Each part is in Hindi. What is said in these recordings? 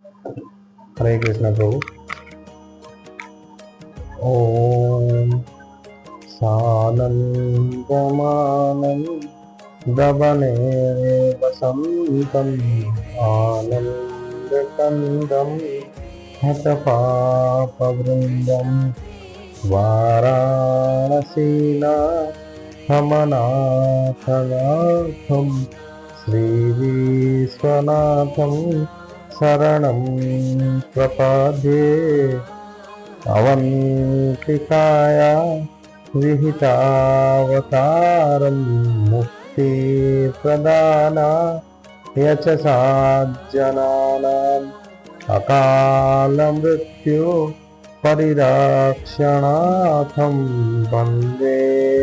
हरे कृष्ण प्रभु। ओम सानंदमानंदवने वसंतम आनंदकंदम हतपापवृंदम वाराणसीनाथमनाथनाथम श्रीविश्वनाथम शरणं प्रपद्ये। अवंतिकाया विहितावतारं मुक्तिप्रदाना यचसाज्जनानाम् अकालमृत्यु परिरक्षणार्थं वन्दे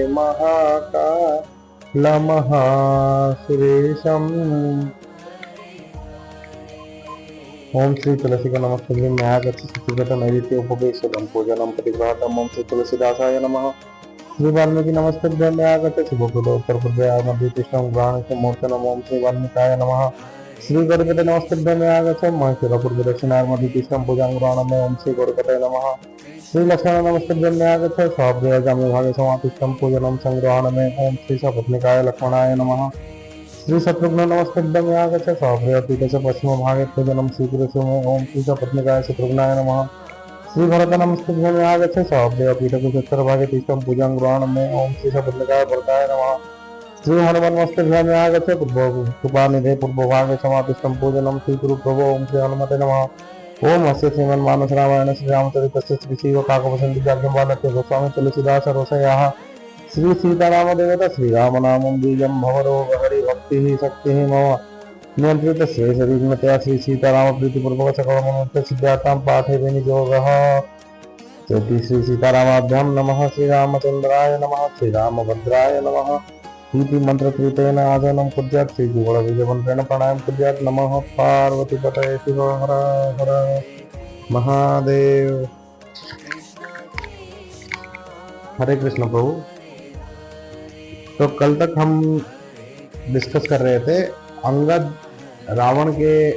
महाकालमहासुरेशम्। ओम श्री तुलसी का नमस्ते मैं आगत नैवेद्य उपवेशनम पूजनम प्रतिग्रहतम। ओम श्री तुलसीदासाय नमः। श्री वाल्मीकि नमस्ते मैं आगत शुभप्रदो उत्तर प्रदेश मध्य कृष्ण ग्रहण से मूर्तनम। ओम श्री वाल्मीकाय नमः। श्री गौरकते नमस्ते मैं आगत महर्षिपुर दक्षिणार मध्य कृष्ण पूजन ग्रहण में। ओम श्री गौरकते नमः। श्री लक्ष्मण नमस्ते मैं आगत स्वाभ्यामी भागे समातिष्ठम पूजनम संग्रहण में। ओम श्री सपत्निकाय लक्ष्मणाय नमः। श्री शत्रुघ्न नमस्ते में आगत स्वाभ्यापीठस्य पश्चिम भागे पूजनम स्वीकृत में। ओम श्री सपत्निकाय शत्रुघ्नाय नमः। श्री भरत नमस्ते में आगत स्वाभ्यापीठस्य उत्तर भागे तिष्ठम पूजन ग्रहण में। ओम श्री सपत्निकाय भरताय नमः। श्री हनुमान नमस्ते में आगत कृपानिधे पूर्व भागे समातिष्ठम पूजनम स्वीकुरु प्रभो। ओम श्री हनुमते नमः। ओम अस्य श्रीमन् मानस रामायण श्री रामचरितस्य श्री शिव काकवसंति जाग्ञवल्क्य गोस्वामी तुलसीदास रसयाः। श्री सीताराम देवता श्री राम नामं बीजं भवरोग हरि भक्ति शक्ति मम नियंत्रित श्रेष्ठ विघ्नतया श्री सीताराम प्रीतिपूर्वक सकल मनोरथ सिद्धार्थं पाठे विनियोगः। चौथी श्री सीतारामाभ्यां नमः। श्री रामचंद्राय नमः। श्री रामभद्राय नमः। इति मंत्र त्रितेन आसनं कुर्यात्। श्री जुगल विजयमन्त्रेण प्राणायाम कुर्यात्। नमः पार्वती पतये शिव हर हर महादेव। हरे कृष्ण प्रभु। तो कल तक हम डिस्कस कर रहे थे, अंगद रावण के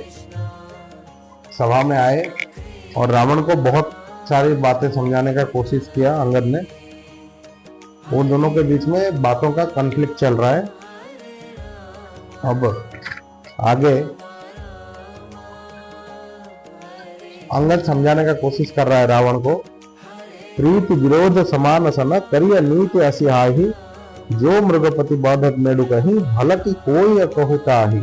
सभा में आए और रावण को बहुत सारी बातें समझाने का कोशिश किया अंगद ने। वो दोनों के बीच में बातों का कॉन्फ्लिक्ट चल रहा है। अब आगे अंगद समझाने का कोशिश कर रहा है रावण को। प्रीति विरोध समान सन करिय नीति असिहाहि, जो मृगपति बाधक मेडु कही भला की कोई कहूता ही।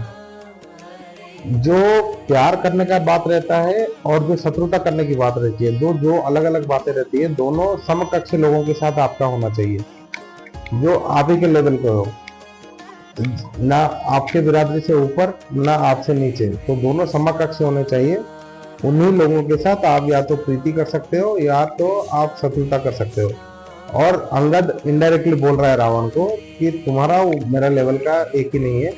जो प्यार करने का बात रहता है और जो शत्रुता करने की बात रहती है, जो अलग अलग बातें रहती है, दोनों समकक्ष लोगों के साथ आपका होना चाहिए, जो आप ही के लेवल पे हो, ना आपके बिरादरी से ऊपर ना आपसे नीचे, तो दोनों समकक्ष होने चाहिए। उन्हीं लोगों के साथ आप या तो प्रीति कर सकते हो या तो आप शत्रुता कर सकते हो। और अंगद इनडायरेक्टली बोल रहा है रावण को कि तुम्हारा मेरा लेवल का एक ही नहीं है,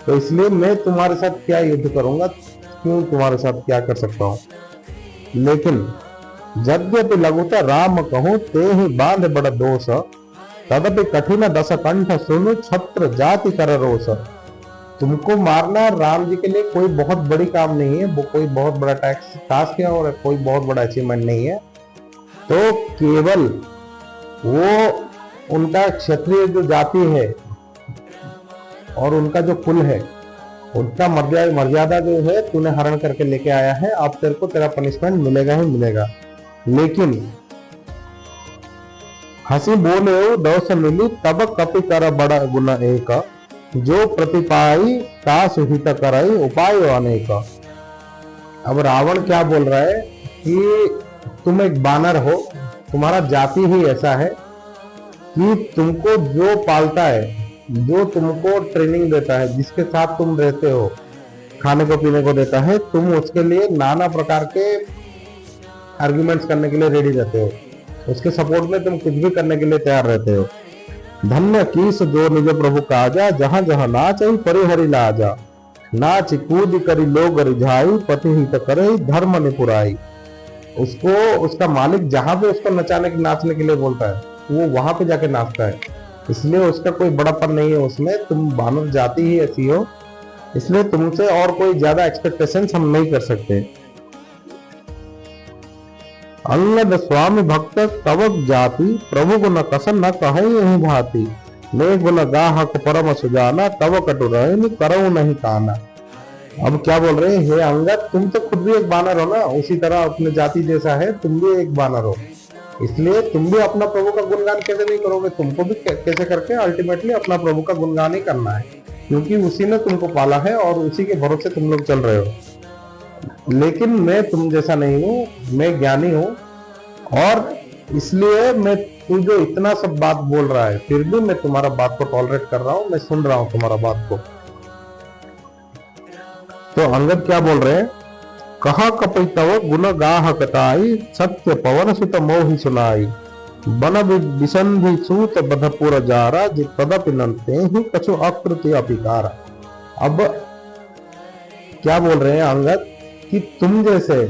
तो इसलिए मैं तुम्हारे साथ क्या युद्ध करूंगा, क्यों तुम्हारे साथ क्या कर सकता हूं। लेकिन यद्यपि लघुता राम कहूं ते ही बांध बड़ा दोष, तदपि कठिन दस कंठ सुनु छत्र जाति कर रोष। तुमको मारना राम जी के लिए कोई बहुत बड़ी काम नहीं है, वो कोई बहुत बड़ा टास्क है और कोई बहुत बड़ा अचीवमेंट नहीं है। तो केवल वो उनका क्षत्रिय जो जाति है और उनका जो कुल है, उनका मर्यादा जो है तूने हरण करके लेके आया है, अब तेरे को तेरा पनिशमेंट मिलेगा ही मिलेगा। लेकिन हंसी बोले दोष मिली तब कपि कर बड़ा गुना एक, जो प्रतिपाई का सुहित करई उपाय अनेक। अब रावण क्या बोल रहा है कि तुम एक बानर हो, तुम्हारा जाति ही ऐसा है कि तुमको जो पालता है, जो तुमको ट्रेनिंग देता है, जिसके साथ तुम रहते हो, खाने को पीने को देता है, तुम उसके लिए नाना प्रकार के आर्ग्यूमेंट्स करने के लिए रेडी रहते हो, उसके सपोर्ट में तुम कुछ भी करने के लिए तैयार रहते हो। धन्य कीस जो निज प्रभु काजा, जहां जहां नाच परिहरि लाजा। नाच कूद करी लोग रिझाई, पति हित करे धर्म निपुराई। उसको उसका मालिक जहां पे उसको नचाने के नाचने के लिए बोलता है, वो वहां पे जाके नाचता है, इसलिए उसका कोई बड़ापन नहीं है उसमें। तुम बानर जाति ही ऐसी हो, इसलिए तुमसे और कोई ज्यादा एक्सपेक्टेशंस हम नहीं कर सकते। अंगद स्वामी भक्त तव जाति, प्रभु गुण कसन न कहे यही भांति। मैं गुण गाहक परम सुजाना, तव कटु रहन करऊ नहीं काना। अब क्या बोल रहे हैं, हे अंगद तुम तो खुद भी एक बानर हो ना, उसी तरह अपने जाति जैसा है, तुम भी एक बानर हो, इसलिए तुम भी अपना प्रभु का गुणगान कैसे नहीं करोगे, तुमको भी कैसे करके अल्टीमेटली अपना प्रभु का गुणगान ही करना है, क्योंकि उसी ने तुमको पाला है और उसी के भरोसे तुम लोग चल रहे हो। लेकिन मैं तुम जैसा नहीं हूँ, मैं ज्ञानी हूँ, और इसलिए मैं तू जो इतना सब बात बोल रहा है फिर भी मैं तुम्हारा बात को टॉलरेट कर रहा हूँ, मैं सुन रहा हूँ तुम्हारा बात को। तो अंगद क्या बोल रहे हैं, कहा कपि तव गुण गाह कटाई, सत्य पवन सुत मोहि सुनाई। बन विसंधि सूत बधपुर जारा, जित तदपि नंते ही कछु आकृति अपिकारा। अब क्या बोल रहे हैं अंगद कि तुम जैसे,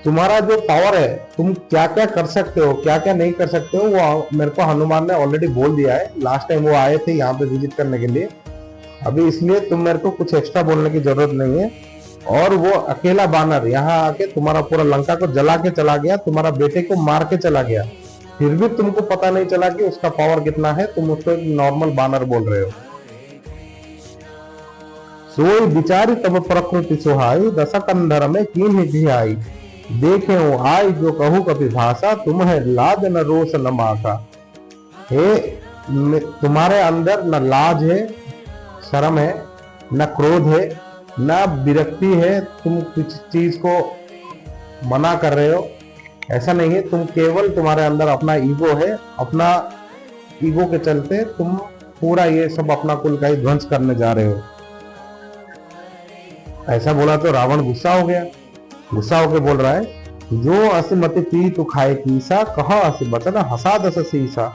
तुम्हारा जो पावर है, तुम क्या क्या कर सकते हो क्या क्या नहीं कर सकते हो, वो मेरे को हनुमान ने ऑलरेडी बोल दिया है। लास्ट टाइम वो आए थे यहाँ पे विजिट करने के लिए, अभी इसलिए तुम मेरे को कुछ एक्स्ट्रा बोलने की जरूरत नहीं है। और वो अकेला बानर यहाँ आके तुम्हारा पूरा लंका को जला के चला गया, तुम्हारा बेटे को मार के चला गया, फिर भी तुमको पता नहीं चला कि उसका पावर कितना है, तुम उसको एक नॉर्मल बानर बोल रहे हो। सोई विचारी तब प्रकृति सुहाई, दशकंधर में कीन ही आई। देखे हो आई जो कहूँ कभी भाषा, तुम है लाज न रोष न माका। हे तुम्हारे अंदर न लाज है, शर्म है, न क्रोध है, न विरक्ति है, तुम कुछ चीज को मना कर रहे हो, ऐसा नहीं है। तुम केवल, तुम्हारे अंदर अपना ईगो है, अपना ईगो के चलते तुम पूरा ये सब अपना कुल का ही ध्वंस करने जा रहे हो। ऐसा बोला तो रावण गुस्सा हो गया, गुस्सा होके बोल रहा है, जो अस मति पी तु खाए कीसा, कहा अस बचन हसा दस सीसा।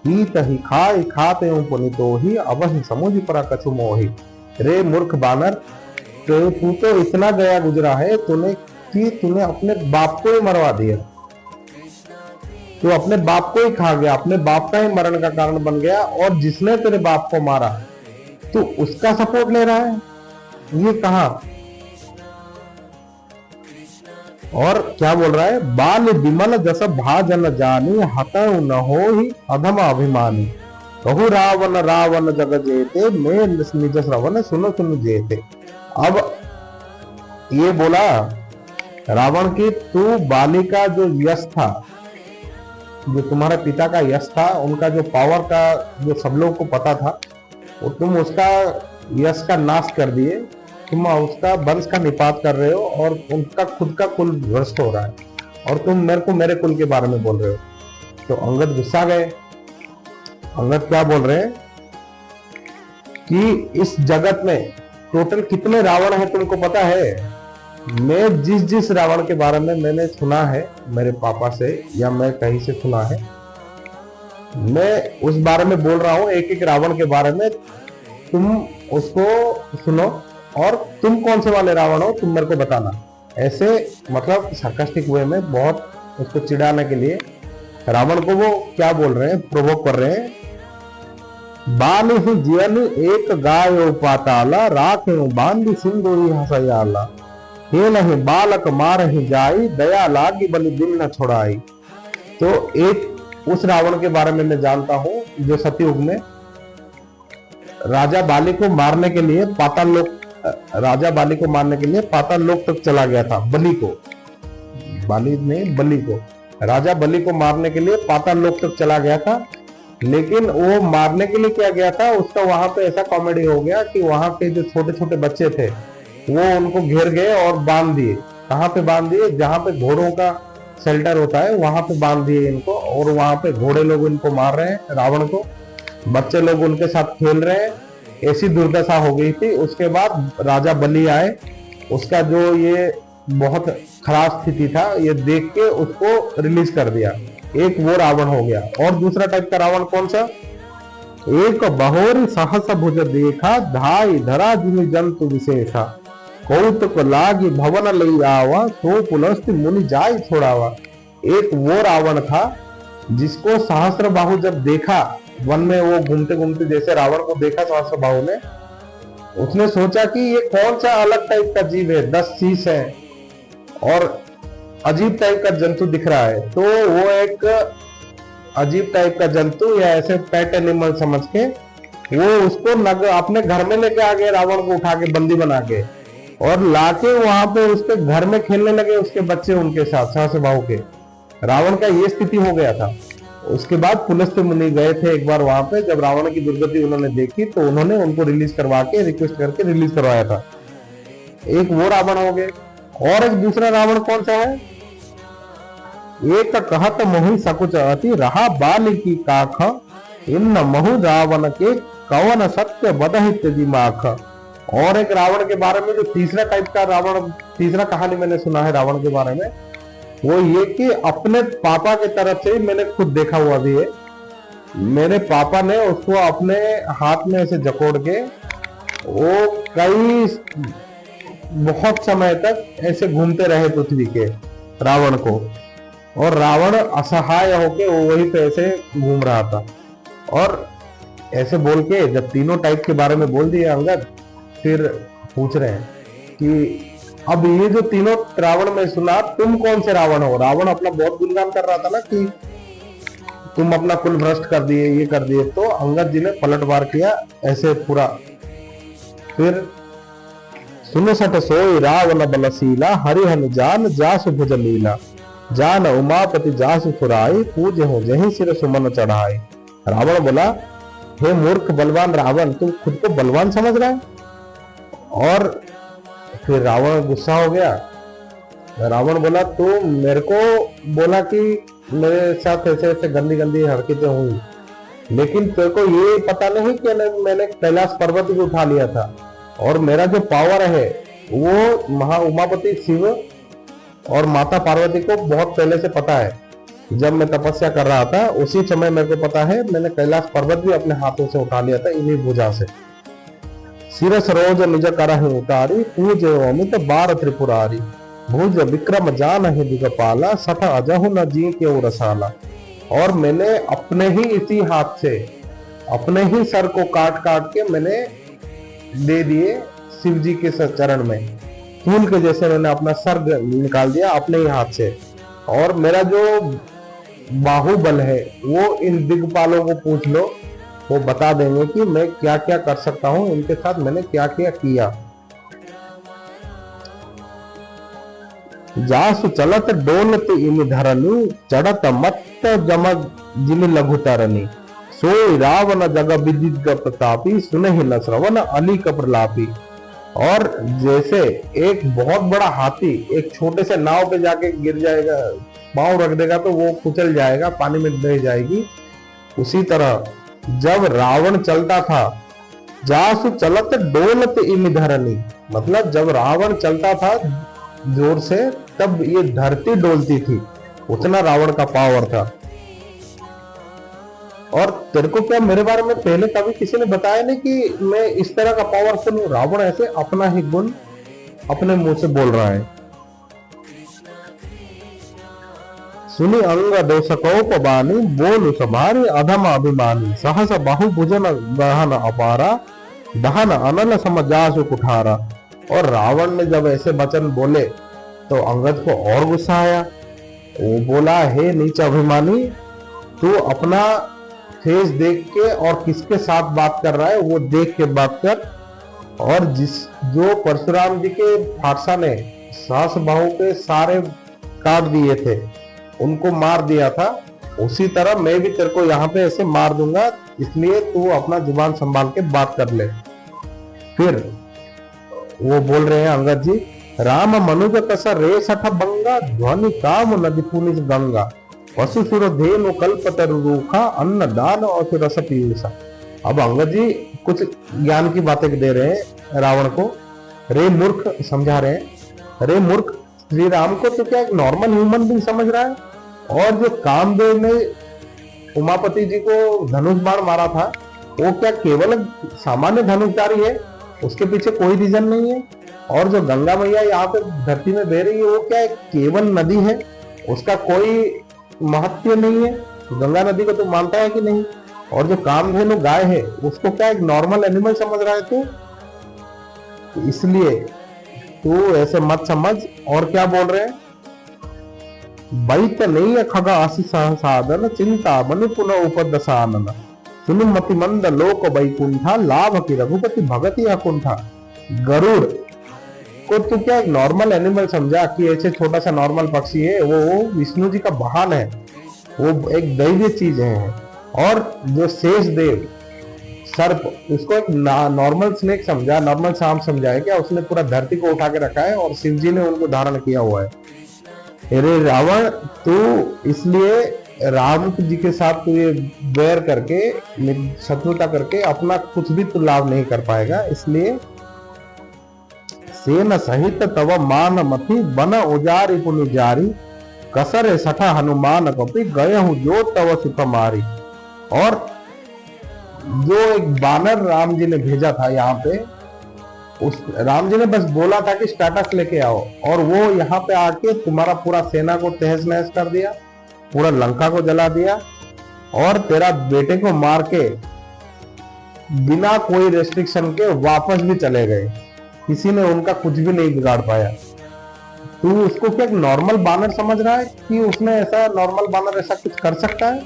पीत ही खाए खाते पुनितो ही, अब ही समुझ परा कछु मोही। रे मूर्ख बानर, तो तू तो इतना गया गुजरा है तूने अपने बाप को ही मरवा दिया, तू अपने बाप को ही खा गया, अपने बाप का ही मरण का कारण बन गया, और जिसने तेरे बाप को मारा तू उसका सपोर्ट ले रहा है, ये कहा। और क्या बोल रहा है, बाल विमल जस भाजन जानी, हतउ न होहि अधम अभिमानी। कहु रावण रावण जग जेते, मैं निज श्रवण सुन सुन जेते। अब ये बोला रावण की, तू बाली का जो यश था, जो तुम्हारे पिता का यश था, उनका जो पावर का जो सब लोगों को पता था, वो तुम उसका यश का नाश कर दिए, तुम उसका वंश का निपात कर रहे हो, और उनका खुद का कुल भ्रष्ट हो रहा है, और तुम मेरे को मेरे कुल के बारे में बोल रहे हो। तो अंगद गुस्सा गए। अंगद क्या बोल रहे हैं कि इस जगत में टोटल कितने रावण हैं तुमको पता है? मैं जिस रावण के बारे में मैंने सुना है मेरे पापा से, या मैं कहीं से सुना है, मैं उस बारे में बोल रहा हूं, एक एक रावण के बारे में। तुम उसको सुनो, और तुम कौन से वाले रावण हो तुम मेरे को बताना। ऐसे मतलब सार्कास्टिक वे में, बहुत उसको चिढ़ाने के लिए रावण को वो क्या बोल रहे हैं, प्रोवोक कर रहे हैं। बाल ही जीवन एक गाय पाताला, राख बांधी सिंदूरी हसयाला। हे नहीं बालक मार ही जाई, दया लागी बलि दिन न छोड़ाई। तो एक उस रावण के बारे में मैं जानता हूं, जो सतयुग में राजा बाली को मारने के लिए पाताल लोक तक चला गया था। बलि को, बाली ने बलि को, राजा बलि को मारने के लिए पाताल लोक तक चला गया था। लेकिन वो मारने के लिए क्या गया था, उसका वहां पे ऐसा कॉमेडी हो गया कि वहां के जो छोटे छोटे बच्चे थे वो उनको घेर गए और बांध दिए। कहाँ पे बांध दिए? जहाँ पे घोड़ों का शेल्टर होता है वहां पे बांध दिए इनको, और वहां पे घोड़े लोग इनको मार रहे हैं, रावण को, बच्चे लोग उनके साथ खेल रहे हैं। ऐसी दुर्दशा हो गई थी। उसके बाद राजा बलि आए, उसका जो ये बहुत खराब स्थिति था ये देख के उसको रिलीज कर दिया। एक वो रावण हो गया। और दूसरा टाइप का रावण कौन सा? एक बहोरी सहस भुज देखा, धाई धरा जिमि जंतु विशेषा। कौतुक लागी भवन लई आवा, तो पुलस्ति मुनि जाय छोड़ावा। एक वो रावण था जिसको सहस्त्र बाहु जब देखा, वन में वो घूमते घूमते जैसे रावण को देखा सहस्त्र बाहु ने, उसने सोचा कि ये कौन सा अलग टाइप का जीव है, 10 शीश है और अजीब टाइप का जंतु दिख रहा है, तो वो एक अजीब टाइप का जंतु या ऐसे पेट एनिमल समझ के वो उसको अपने घर में लेके आ गए, रावण को उठा के बंदी बना के और लाके वहां पे उसके घर में खेलने लगे उसके बच्चे उनके साथ सहस बहू के। रावण का ये स्थिति हो गया था। उसके बाद पुलस्त्य मुनि गए थे एक बार वहां पे, जब रावण की दुर्गति उन्होंने देखी तो उन्होंने उनको रिलीज करवा के रिक्वेस्ट करके रिलीज करवाया था। एक वो रावण हो गए। और एक दूसरा रावण कौन सा है, एक कहत मोहि सकुच अति रहा बाल की काख, इन महु रावण के कवन सत्य बदहित दिमाख। और एक रावण के बारे में जो तीसरा टाइप का रावण, तीसरा कहानी मैंने सुना है रावण के बारे में, वो ये कि अपने पापा की तरफ से ही मैंने खुद देखा हुआ भी है। मेरे पापा ने उसको अपने हाथ में ऐसे जकोड़ के वो कई बहुत समय तक ऐसे घूमते रहे पृथ्वी के रावण को, और रावण असहाय होके वो वहीं पे ऐसे घूम रहा था। और ऐसे बोल के जब तीनों टाइप के बारे में बोल दिए अंगद, फिर पूछ रहे हैं कि अब ये जो तीनों रावण में सुना, तुम कौन से रावण हो। रावण अपना बहुत गुणगान कर रहा था ना कि तुम अपना कुल भ्रष्ट कर दिए, ये कर दिए, तो अंगद जी ने पलटवार किया ऐसे पूरा। फिर सुन सट सोई रावण बलशीला, हरिहन जान जासु भुज लीला, जान उमापति जासु फुराई, पूज हो जही सिर सुमन चढ़ाई। रावण बोला, हे मूर्ख बलवान रावण, तुम खुद को बलवान समझ रहा है। और फिर रावण गुस्सा हो गया। रावण बोला, तू मेरे को बोला कि मेरे साथ ऐसे ऐसे गंदी गंदी हरकतें हुई, लेकिन तेरे को ये पता नहीं कि मैंने कैलाश पर्वत भी उठा लिया था, और मेरा जो पावर है वो महा उमापति शिव और माता पार्वती को बहुत पहले से पता है। जब मैं तपस्या कर रहा था उसी समय मेरे को पता है, मैंने कैलाश पर्वत भी अपने हाथों से उठा लिया था इन्हीं भुजा से। सिर सरोज निज करहि उतारी, पूज अमित बार त्रिपुरारी, भुज विक्रम जान ही दिगपाला, सठ अजहु न जी के रसाला। और मैंने अपने ही इसी हाथ से अपने ही सर को काट काट के मैंने दे दिए शिव जी के चरण में, फूल के जैसे मैंने अपना सर निकाल दिया अपने ही हाथ से। और मेरा जो बाहुबल है वो इन दिग्पालों को पूछ लो, वो बता देंगे कि मैं क्या क्या कर सकता हूं, इनके साथ मैंने क्या क्या किया। जासु चलत डोलत इमि धरनी, चढ़त मत जमग जिमि लघु तरनी, सोई रावण जग विदित प्रतापी, सुनहि न श्रवण अली कप्रलापी। और जैसे एक बहुत बड़ा हाथी एक छोटे से नाव पे जाके गिर जाएगा, पांव रख देगा तो वो कुचल जाएगा, पानी में बह जाएगी, उसी तरह जब रावण चलता था, जासु चलत डोलत इमि धरनी, मतलब जब रावण चलता था जोर से तब ये धरती डोलती थी, उतना रावण का पावर था। और तेरे को क्या मेरे बारे में पहले कभी किसी ने बताया नहीं कि मैं इस तरह का पावरफुल हूं। रावण ऐसे अपना ही गुण अपने मुंह से बोल रहा है। सुनी अंग दोषकोपबानी, बोल सभारी अधम अभिमानी, सहस बहु भुजन गहन अपारा, दहन अनल समजासु कुठारा। और रावण ने जब ऐसे वचन बोले तो अंगद को और गुस्सा आया। वो बोला, हे नीच अभिमानी, तू अपना फेस देख के और किसके साथ बात कर रहा है वो देख के बात कर। और जो परशुराम जी के फारसा ने सहस बाहु के सारे काट दिए थे, उनको मार दिया था, उसी तरह मैं भी तेरे को यहाँ पे ऐसे मार दूंगा, इसलिए तू अपना जुबान संभाल के बात कर ले। फिर वो बोल रहे हैं अंगद जी, राम मनुज कस रे सठ बंगा, ध्वनि काम नदी पुनिस गंगा, पशु सुर धेनु कल्प तरु रूखा, अन्न दान और फिर रस पीयूषा। अब अंगद जी कुछ ज्ञान की बातें दे रहे हैं रावण को। रे मूर्ख, समझा रहे हैं, रे मूर्ख, श्री राम को तो क्या एक नॉर्मल ह्यूमन भी समझ रहा है। और जो कामदेव ने उमापति जी को धनुष बाण मारा था, वो क्या केवल सामान्य धनुषधारी है, उसके पीछे कोई रीजन नहीं है। और जो गंगा मैया यहाँ पे धरती में बह रही है, वो क्या एक केवल नदी है, उसका कोई महत्व नहीं है। गंगा नदी को तू मानता है कि नहीं। और जो कामधेनु गाय है, उसको क्या एक नॉर्मल एनिमल समझ रहा है तू। इसलिए तू ऐसे मत समझ। और क्या बोल रहे हैं, बैत नहीं खगा असी साधन चिंता मनु पुनः उपदसानन सुनु मति मंद लोक बैकुंठा लाभ की रघुपति भगति अकुंठा। गरुड़ को तो क्या एक नॉर्मल एनिमल समझा कि ऐसे छोटा सा नॉर्मल पक्षी है, वो विष्णु जी का वाहन है, वो एक दैवीय चीज है। और जो शेष देव सर्प, उसको एक नॉर्मल स्नेक समझा, नॉर्मल सांप समझा है क्या, उसने पूरा धरती को उठा के रखा है और शिव जी ने उनको धारण किया हुआ है। अरे रावण, तू इसलिए राम जी के साथ तू ये बैर करके, शत्रुता करके अपना कुछ भी तू लाभ नहीं कर पाएगा। इसलिए सेन सहित तव मान मथि बन उजारी पुनि जारी कसर सठा हनुमान कपि गए हूं जो तव सुख मारी। और जो एक बानर राम जी ने भेजा था यहाँ पे, उस राम जी ने बस बोला था कि स्टेटस लेके आओ, और वो यहाँ पे आके तुम्हारा पूरा सेना को तहस नहस कर दिया, पूरा लंका को जला दिया, और तेरा बेटे को मार के बिना कोई रेस्ट्रिक्शन के वापस भी चले गए। किसी ने उनका कुछ भी नहीं बिगाड़ पाया। तू उसको क्या नॉर्मल बानर समझ रहा है कि उसने ऐसा, नॉर्मल बानर ऐसा कुछ कर सकता है?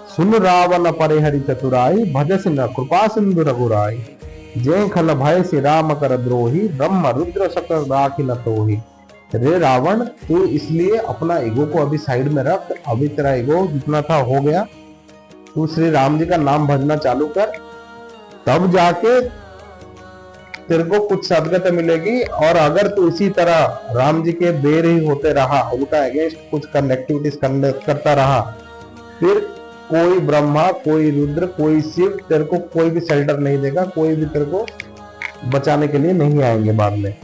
सुन रावण परिहरि चतुराई भजस न कृपा सिंधु रघुराई जय खल भय से राम कर द्रोही ब्रह्म रुद्र शकर राखी न तोही। रे रावण, तू इसलिए अपना ईगो को अभी साइड में रख, अभी तेरा ईगो जितना था हो गया, तू श्री राम जी का नाम भजना चालू कर, तब जाके तेरे को कुछ सदगत मिलेगी। और अगर तू इसी तरह राम जी के बेर ही होते रहा, उनका अगेंस्ट कुछ कनेक्टिविटीज करता रहा, फिर कोई ब्रह्मा, कोई रुद्र, कोई शिव तेरे को कोई भी शेल्टर नहीं देगा, कोई भी तेरे को बचाने के लिए नहीं आएंगे बाद में।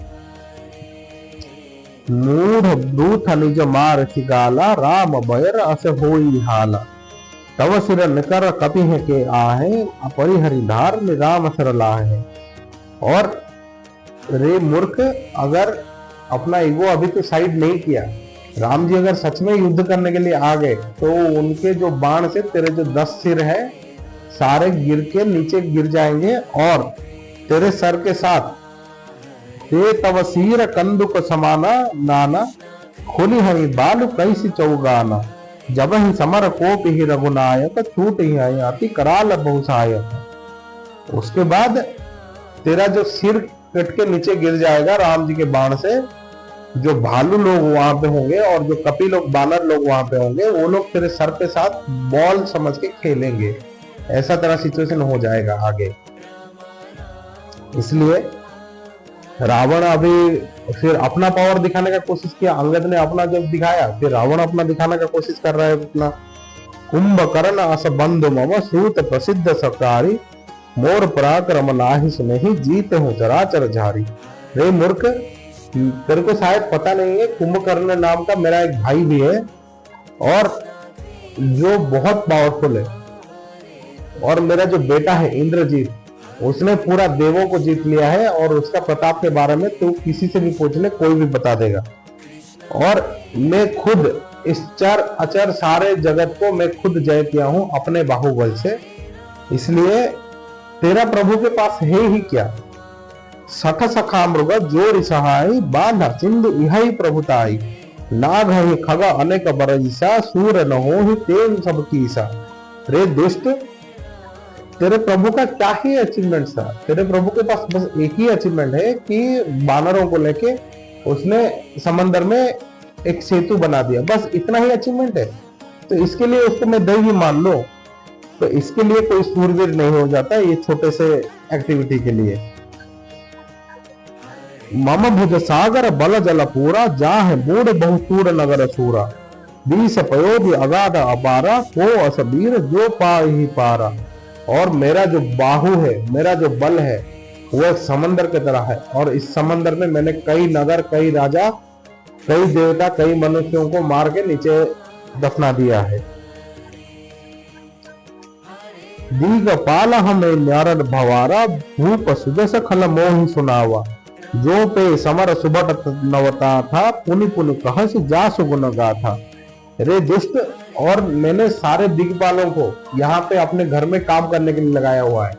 मूढ़ ब्रूथ निज मार गाला राम बैर अस होई हाला तव सिर निकर कपि है के आहे अपरिहरि धार में राम सर लाहे। और रे मूर्ख, अगर अपना ईगो अभी तो साइड नहीं किया, राम जी अगर सच में युद्ध करने के लिए आ गए तो उनके जो बाण से तेरे जो 10 सिर है सारे गिर के नीचे गिर जाएंगे, और तेरे सर के साथ ते तव सीर कंदुक समाना नाना खोली हई बालू कैसी चौगाना जब ही समर कोप ही रघुनायक छूट ही आई अति कराल बहुसहायक। उसके बाद तेरा जो सिर कट के नीचे गिर जाएगा राम जी के बाण से, जो भालू लोग वहां पे होंगे और जो कपि लोग, बानर लोग वहां पे होंगे, वो लोग तेरे सर के साथ बॉल समझ के खेलेंगे। ऐसा तरह सिचुएशन हो जाएगा आगे। इसलिए रावण अभी फिर अपना पावर दिखाने का कोशिश किया, अंगद ने अपना जब दिखाया, फिर रावण अपना दिखाने का कोशिश कर रहा है अपना। कुंभकर्ण अस बंधु मम सूत प्रसिद्ध सकारी मोर पराक्रम नाहि सुनेहि जीत हूं चराचर झारी। रे मूर्ख, तेरे को शायद पता नहीं है, कुंभकर्ण नाम का मेरा एक भाई भी है, और जो बहुत पावरफुल है, और मेरा जो बेटा है इंद्रजीत, उसने पूरा देवों को जीत लिया है, और उसका प्रताप के बारे में तो किसी से भी पूछ ले, कोई भी बता देगा। और मैं खुद इस चर अचर सारे जगत को मैं खुद जय किया हूं अपने बाहुबल से। इसलिए तेरा प्रभु के पास है ही क्या? सठ सखा मृग जोर सहाय बांधा सिंधु इहाई प्रभुताई नाग ही खगा अनेक बरईसा सूर न हो ही तेन सब कीसा। रे दुष्ट, तेरे प्रभु का क्या ही अचीवमेंट था? तेरे प्रभु के पास बस एक ही अचीवमेंट है कि बानरों को लेके उसने समंदर में एक सेतु बना दिया, बस इतना ही अचीवमेंट है। तो इसके लिए उसको मैं दैवी मान लो, तो इसके लिए कोई सूरवीर नहीं हो जाता ये छोटे से एक्टिविटी के लिए। मम भुज सागर बल जल पूरा जाह बूढ़ बहुतूर नगर सूरा बीस पयोधि अगाध अपारा को असबीर जो पाई ही पारा। और मेरा जो बाहु है, मेरा जो बल है, वो एक समंदर की तरह है, और इस समंदर में मैंने कई नगर, कई राजा, कई देवता, कई मनुष्यों को मार के नीचे दफना दिया है। दीग पाल हमें नारद भवारा भूप सुदस खल मोहि सुनावा जो पे समर सुबट नवता था पुनि पुनि कहस जा सुगुन गाथा। रे दुष्ट, और मैंने सारे दिग्पालों को यहाँ पे अपने घर में काम करने के लिए लगाया हुआ है।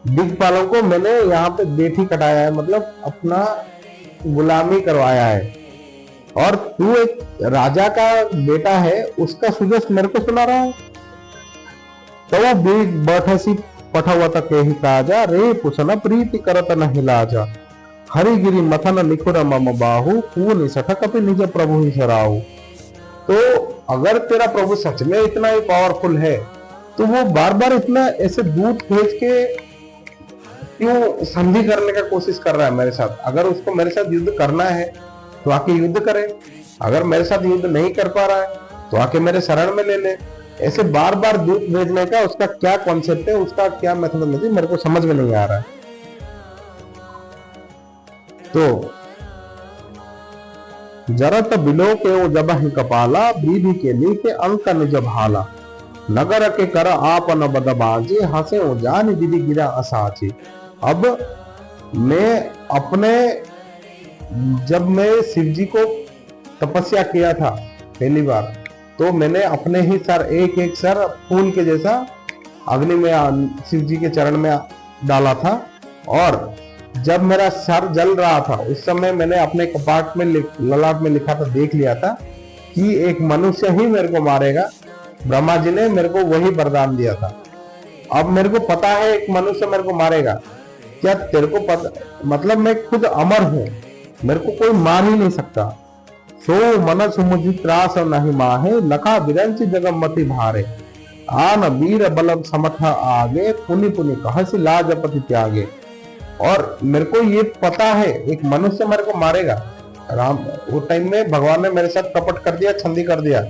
दिग्पालों को मैंने यहाँ पे बेटी कटाया है, मतलब अपना गुलामी करवाया है। और तू एक राजा का बेटा है, उसका सुजस मेरे को सुना रहा है। तो वो बीच बैठसी पठवत के ही काजा, रे पुसन प्रीति करत नहीं लाजा। हरिगिरी मथन निखुर मम बाहु, कू निसठ कपि निज प्रभु ही सराहु। तो अगर तेरा प्रभु सच में इतना ही पावरफुल है, तो वो बार बार इतना ऐसे दूत भेज के क्यों संधि करने का कोशिश कर रहा है मेरे साथ? अगर उसको मेरे साथ युद्ध करना है तो आके युद्ध करे, अगर मेरे साथ युद्ध नहीं कर पा रहा है तो आके मेरे शरण में ले ले। ऐसे बार बार दूत भेजने का उसका क्या कॉन्सेप्ट है, उसका क्या मेथोडोलॉजी, मेरे को समझ में नहीं आ रहा है। तो जरत बिलो के वो जब ही कपाला, बीबी के ली के अंक निज भाला। नगर के कर आप न बदबाजी, हंसे वो जान दीदी गिरा असाची। अब मैं अपने, जब मैं शिव जी को तपस्या किया था पहली बार, तो मैंने अपने ही सर, एक एक सर फूल के जैसा अग्नि में शिव जी के चरण में डाला था। और जब मेरा सर जल रहा था उस समय मैंने अपने कपाट में ललाट में लिखा था, देख लिया था कि एक मनुष्य ही मेरे को मारेगा। ब्रह्मा जी ने मेरे को वही वरदान दिया था। अब मेरे को पता है एक मनुष्य मेरे को मारेगा, क्या तेरे को पता? मतलब मैं खुद अमर हूं, मेरे को कोई मार ही नहीं सकता। सो मन सुमुझी त्रास नहीं माहे, लखा विरंच जगमति भारे। आन वीर बलम समथ आगे, पुनि पुनि कहसी लाजपति त्यागे। और मेरे को ये पता है एक मनुष्य मेरे को मारेगा। राम वो टाइम में भगवान ने मेरे साथ कपट कर दिया, छंदी कर दिया,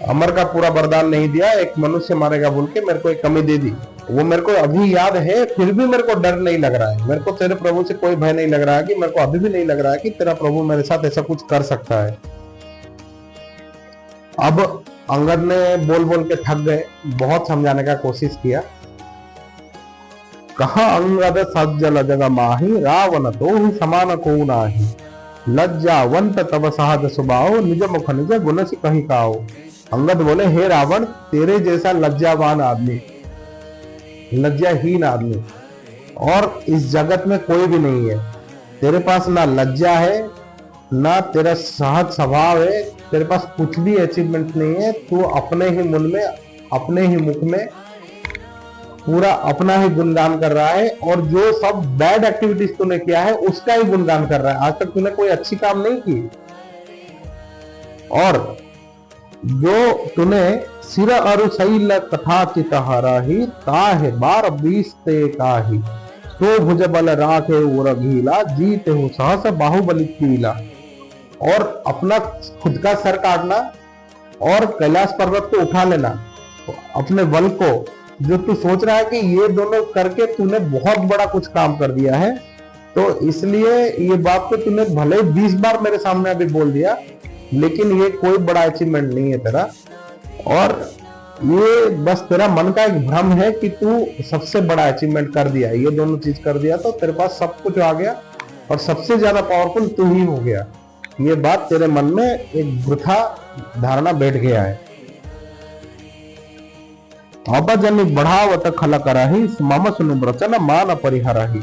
अमर का पूरा वरदान नहीं दिया, एक मनुष्य मारेगा बोल के मेरे को एक कमी दे दी। वो मेरे को अभी याद है, फिर भी मेरे को डर नहीं लग रहा है। मेरे को तेरे प्रभु से कोई भय नहीं लग रहा है, कि मेरे को अभी भी नहीं लग रहा है कि तेरा प्रभु मेरे साथ ऐसा कुछ कर सकता है। अब अंगद ने बोल बोल के थक गए, बहुत समझाने का कोशिश किया। कहा अंगद सज्जल जग माही, रावण तो ही समान को नाही। लज्जावंत तब सहज सुभाओ, निज मुख निज गुण से कही काओ। अंगद बोले, हे रावण, तेरे जैसा लज्जावान आदमी, लज्जाहीन आदमी और इस जगत में कोई भी नहीं है। तेरे पास ना लज्जा है, ना तेरा सहज स्वभाव है, तेरे पास कुछ भी अचीवमेंट नहीं है। तू अपने ही मन में, अपने ही मुख में पूरा अपना ही गुणगान कर रहा है, और जो सब बैड एक्टिविटीज तूने किया है उसका ही गुणगान कर रहा है। आज तक तूने कोई अच्छी काम नहीं की, और जो तूने सिर अरु शैल कथा चितहरहि, ताहे बार बीसते काही। सो भुज बल राखे उर घीला, जीते हूँ सहस बाहुबली कीला। और अपना खुद का सर काटना और कैलाश पर्वत को उठा लेना, अपने बल को, जो तू सोच रहा है कि ये दोनों करके तूने बहुत बड़ा कुछ काम कर दिया है। तो इसलिए ये बात तो तूने भले 20 बार मेरे सामने अभी बोल दिया, लेकिन ये कोई बड़ा अचीवमेंट नहीं है तेरा। और ये बस तेरा मन का एक भ्रम है कि तू सबसे बड़ा अचीवमेंट कर दिया, ये दोनों चीज कर दिया तो तेरे पास सब कुछ आ गया और सबसे ज्यादा पावरफुल तू ही हो गया। ये बात तेरे मन में एक वृथा धारणा बैठ गया है। अब जन बढ़ावत खल करहि, मम सुनु वचन मान परिहरहि।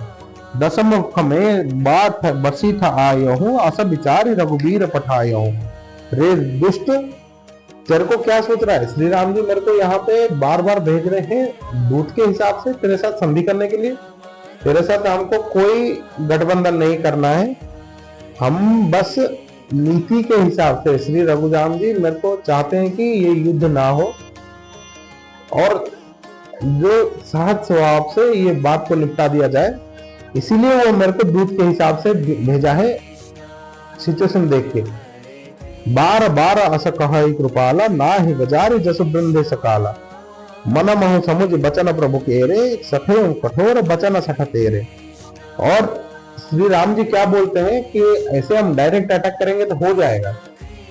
दसमुख में बात बसी था आयो हूँ, अस विचारी रघुवीर पठायो हूँ। रे दुष्ट, तेरे को क्या सोच रहा है? श्री राम जी मेरे को यहाँ पे बार बार भेज रहे हैं दूत के हिसाब से तेरे साथ संधि करने के लिए। तेरे साथ हमको कोई गठबंधन नहीं करना है, हम बस नीति के हिसाब से, श्री रघुराम जी मेरे को चाहते हैं कि ये युद्ध ना हो, और जो सहज स्वभाव से ये बात को निपटा दिया जाए। इसीलिए वो मेरे को दूत के हिसाब से भेजा है, सिचुएशन देख के। बार बार अस कह कृपाला, ना ही गजारी जस बृंदे सकाला। मन मोह समुझ बचन प्रभु केरे, सठे कठोर बचन सठ तेरे। और श्री राम जी क्या बोलते हैं कि ऐसे हम डायरेक्ट अटैक करेंगे तो हो जाएगा,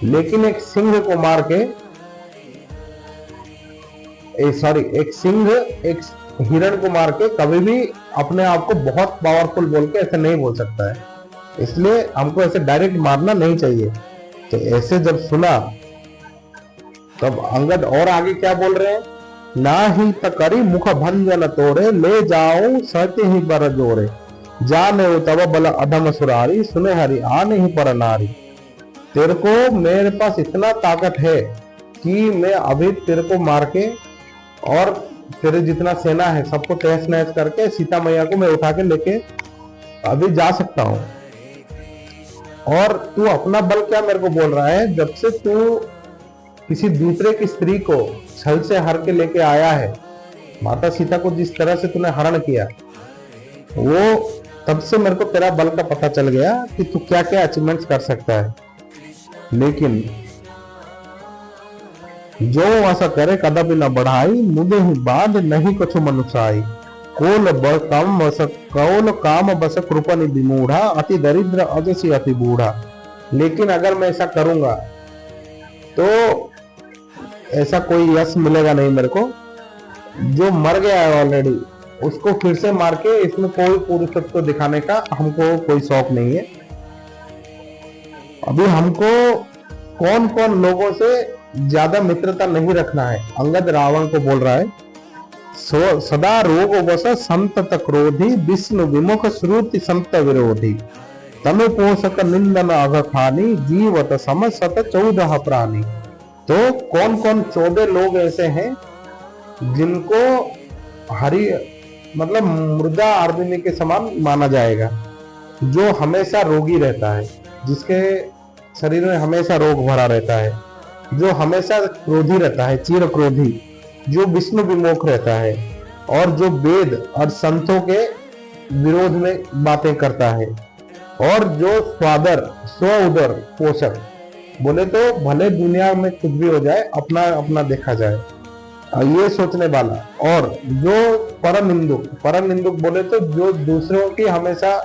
लेकिन एक सिंह को मार के, एक सिंह एक हिरण को मार के कभी भी अपने आप को बहुत पावरफुल बोल के ऐसे नहीं बोल सकता है। इसलिए हमको ऐसे डायरेक्ट मारना नहीं चाहिए। तो ऐसे जब सुना तब अंगद और आगे क्या बोल रहे हैं, ना ही तकरी मुख भंजन तोरे, ले जाओ सहते ही बर जोरे। जाने तब बल अधम सुरारी, सुने हरि आने ही पर नारी। तेरे को मेरे पास इतना ताकत है कि मैं अभी तेरे को मार के और तेरे जितना सेना है सबको तहस नहस करके सीता मैया को मैं उठा के लेके अभी जा सकता हूँ। और तू अपना बल क्या मेरे को बोल रहा है? जब से तू किसी दूसरे की स्त्री को छल से हर के लेके आया है, माता सीता को जिस तरह से तूने हरण किया, वो तब से मेरे को तेरा बल का पता चल गया कि तू क्या क्या अचीवमेंट्स कर सकता है। लेकिन जो ऐसा करे कदापि न बढ़ाई, मुझे ही बाध नहीं कुछ मनुष्य कौल काम बस कृपनि विमूढ़ा, अति दरिद्र अजसी अति बूढ़ा। लेकिन अगर मैं ऐसा करूंगा तो ऐसा कोई यश मिलेगा नहीं मेरे को। जो मर गया है ऑलरेडी उसको फिर से मार के इसमें कोई पुरुषत्व दिखाने का हमको कोई शौक नहीं है। अभी हमको कौन कौन लोगों से ज्यादा मित्रता नहीं रखना है। अंगद रावण को बोल रहा है, सदा रोग वस संतत क्रोधी, विष्णु विमुख श्रुति संत विरोधी, तनु पोषक निंदन अघ खानी, जीवत समसत 14 प्राणी। तो कौन कौन 14 लोग ऐसे हैं जिनको हरि मतलब मृदा आर्दिनी के समान माना जाएगा, जो हमेशा रोगी रहता है, जिसके शरीर में हमेशा रोग भरा रहता है, जो हमेशा क्रोधी रहता है, चिर क्रोधी, जो विष्णु विमुख रहता है और जो वेद और संतों के विरोध में बातें करता है, और जो स्वादर स्व उदर पोषक, बोले तो भले दुनिया में कुछ भी हो जाए अपना अपना देखा जाए, ये सोचने वाला। और जो परम निंदुक बोले तो जो दूसरों की हमेशा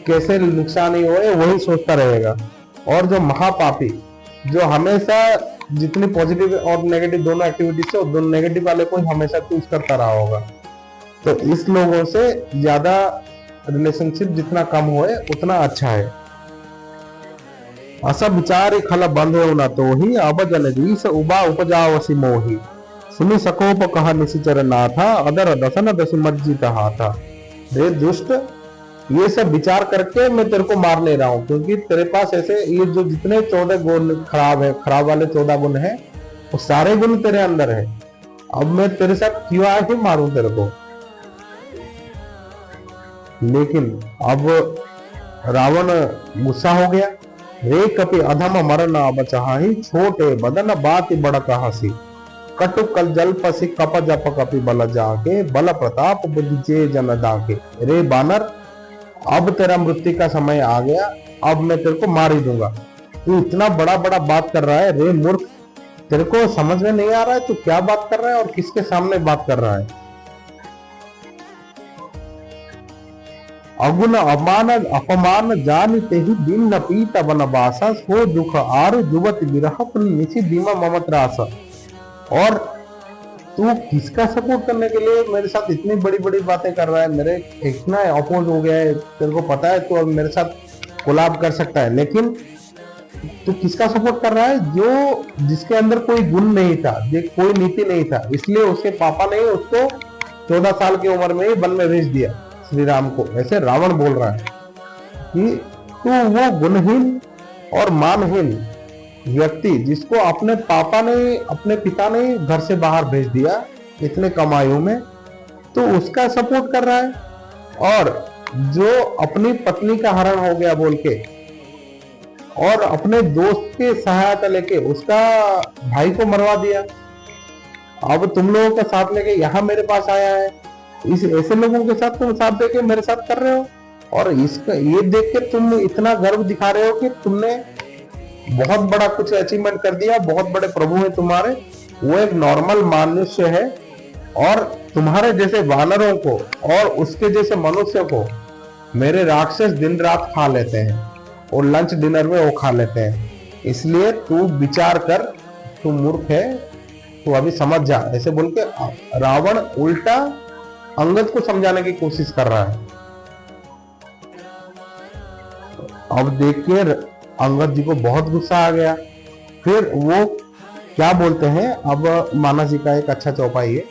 कैसे नुकसान ही होए वही सोचता रहेगा। और जो महापापी, जो हमेशा जितनी पॉजिटिव और नेगेटिव दोनों एक्टिविटीज है, दोनों नेगेटिव वाले को हमेशा चूज करता रहा होगा। तो इस लोगों से ज्यादा रिलेशनशिप जितना कम होए उतना अच्छा है। अस विचार खल बंध न तो ही, अब जन रीस उबा उपजावसी मोही, सुनि सकोप कह निशिचर नाथा, अदर दसन दस मज्जित हाथा। रे दुष्ट, ये सब विचार करके मैं तेरे को मार नहीं रहा हूँ, क्योंकि तेरे पास ऐसे ये जो जितने 14 गुण खराब है, खराब वाले 14 गुण है, वो सारे गुण तेरे अंदर है। अब मैं तेरे साथ क्यों आया ही मारूं तेरे को। लेकिन अब रावण गुस्सा हो गया। रे कपि अधम मरना बचाही, छोटे बदन बाति बड़ कहासी, कटु कल जल पसी कप जप कपि बल जाके, बल प्रताप बुद्धि जन दाके। रे बानर, अब तेरा मृत्यु का समय आ गया, अब मैं तेरे को मार ही दूंगा। तू इतना बड़ा बड़ा बात कर रहा है। रे मूर्ख, तेरे को समझ में नहीं आ रहा है तू क्या बात कर रहा है और किसके सामने बात कर रहा है। अगुण अपमान जानते ही दिन न पीत वनवासा, सो दुख आरु जुवत विरह निशि दीमा ममत्रास। और तू किसका सपोर्ट करने के लिए मेरे साथ इतनी बड़ी बड़ी बातें कर रहा है? मेरे इतना अपोज हो गया है, तेरे को पता है तू अब मेरे साथ कोलैब कर सकता है, लेकिन तू किसका सपोर्ट कर रहा है? जो जिसके अंदर कोई गुण नहीं था, कोई नीति नहीं था, इसलिए उसके पापा ने उसको 14 साल की उम्र में ही वन में भेज दिया श्री राम को। ऐसे रावण बोल रहा है कि तू वो गुणहीन और मानहीन व्यक्ति जिसको अपने पापा ने, अपने पिता ने घर से बाहर भेज दिया इतने कम आयु में, तो उसका सपोर्ट कर रहा है। और जो अपनी पत्नी का हरण हो गया बोल के और अपने दोस्त की सहायता लेके उसका भाई को मरवा दिया, अब तुम लोगों का साथ लेके यहाँ मेरे पास आया है। इस ऐसे लोगों के साथ तुम साथ देके मेरे साथ कर रहे हो, और इसका ये देख के तुम इतना गर्व दिखा रहे हो कि तुमने बहुत बड़ा कुछ अचीवमेंट कर दिया, बहुत बड़े प्रभु हैं तुम्हारे। वो एक नॉर्मल मनुष्य है, और तुम्हारे जैसे वानरों को और उसके जैसे मनुष्य को मेरे राक्षस दिन रात खा लेते हैं, और लंच डिनर में वो खा लेते हैं। इसलिए तू विचार कर, तू मूर्ख है, तू अभी समझ जा। ऐसे बोल के रावण उल्टा अंगद को समझाने की कोशिश कर रहा है। अब देखिए अंगद जी को बहुत गुस्सा आ गया। फिर वो क्या बोलते हैं, अब मानस जी का एक अच्छा चौपाई है।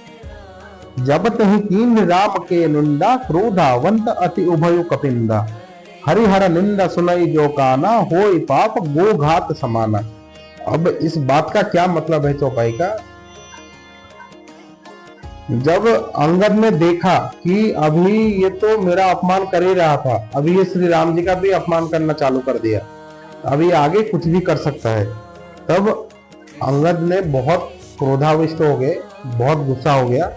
जब तही कीन राम के निंदा, क्रोधावंत अति उभयु कपिंदा, हरिहर निंदा सुनई जो काना, होई पाप गो घात समाना। अब इस बात का क्या मतलब है चौपाई का? जब अंगद ने देखा कि अभी ये तो मेरा अपमान कर ही रहा था, अभी ये श्री राम जी का भी अपमान करना चालू कर दिया, अभी आगे कुछ भी कर सकता है, तब अंगद ने बहुत क्रोधाविष्ट हो गए, बहुत गुस्सा हो गया।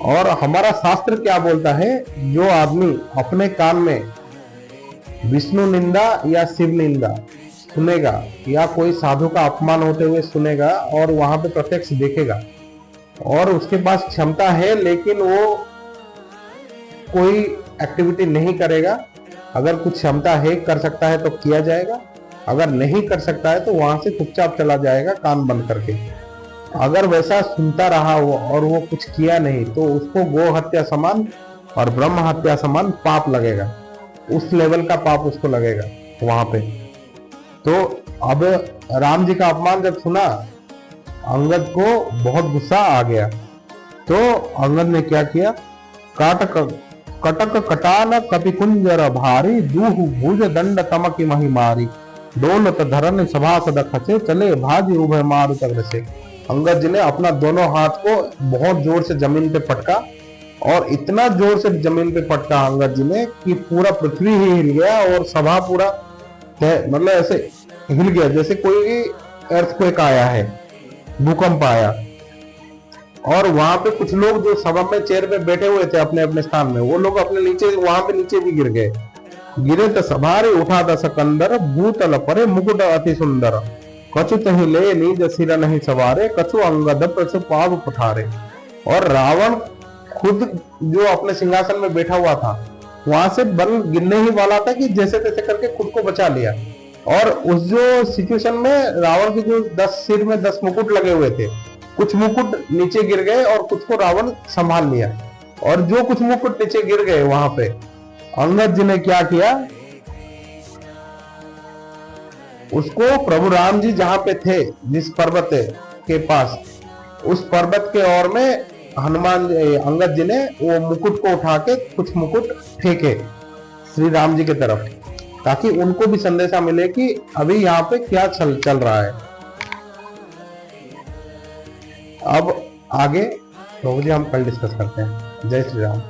और हमारा शास्त्र क्या बोलता है, जो आदमी अपने कान में विष्णु निंदा या शिव निंदा सुनेगा या कोई साधु का अपमान होते हुए सुनेगा और वहां पे प्रत्यक्ष देखेगा और उसके पास क्षमता है लेकिन वो कोई एक्टिविटी नहीं करेगा, अगर कुछ क्षमता है कर सकता है तो किया जाएगा, अगर नहीं कर सकता है तो वहां से चुपचाप चला जाएगा कान बंद करके। अगर वैसा सुनता रहा वो और वो कुछ किया नहीं तो उसको गो हत्या समान और ब्रह्म हत्या समान पाप लगेगा, उस लेवल का पाप उसको लगेगा वहां पे। तो अब राम जी का अपमान जब सुना अंगद को बहुत गुस्सा आ गया, तो अंगद ने क्या किया, कटक कटान कपिकुंजर भारी, दूह भुज दंड तमकी मही मारी, डोलत धरन सभासद खचे, चले भाजी उभय मारु तग्र से। अंगद जी ने अपना दोनों हाथ को बहुत जोर से जमीन पे पटका और इतना जोर से जमीन पे पटका अंगद जी ने कि पूरा पृथ्वी ही हिल गया और सभा पूरा मतलब ऐसे हिल गया जैसे कोई अर्थक्वेक आया है, भूकंप आया। और वहां पे कुछ लोग जो सभा में चेयर पे बैठे हुए थे अपने अपने स्थान में, वो लोग अपने नीचे वहां पे नीचे भी गिर गए। गिरे तो सभारे उठा दस कंदर, भूतल परे मुकुट अति सुंदर, कछु तही ले नीज सिर नहीं सवारे, कछु अंगद प्रसु पाव पठारे। और रावण खुद जो अपने सिंहासन में बैठा हुआ था वहां से बल गिरने ही वाला था कि जैसे तैसे करके खुद को बचा लिया। और उस जो सिचुएशन में रावण के जो 10 सिर में 10 मुकुट लगे हुए थे, कुछ मुकुट नीचे गिर गए और कुछ को रावण संभाल लिया। और जो कुछ मुकुट नीचे गिर गए वहां पे अंगद जी ने क्या किया, उसको प्रभु राम जी जहां पे थे जिस पर्वत के पास, उस पर्वत के ओर में हनुमान अंगद जी ने वो मुकुट को उठा के कुछ मुकुट फेंके श्री राम जी की तरफ, ताकि उनको भी संदेशा मिले कि अभी यहाँ पे क्या चल रहा है। अब आगे तो हम कल डिस्कस करते हैं। जय श्री राम।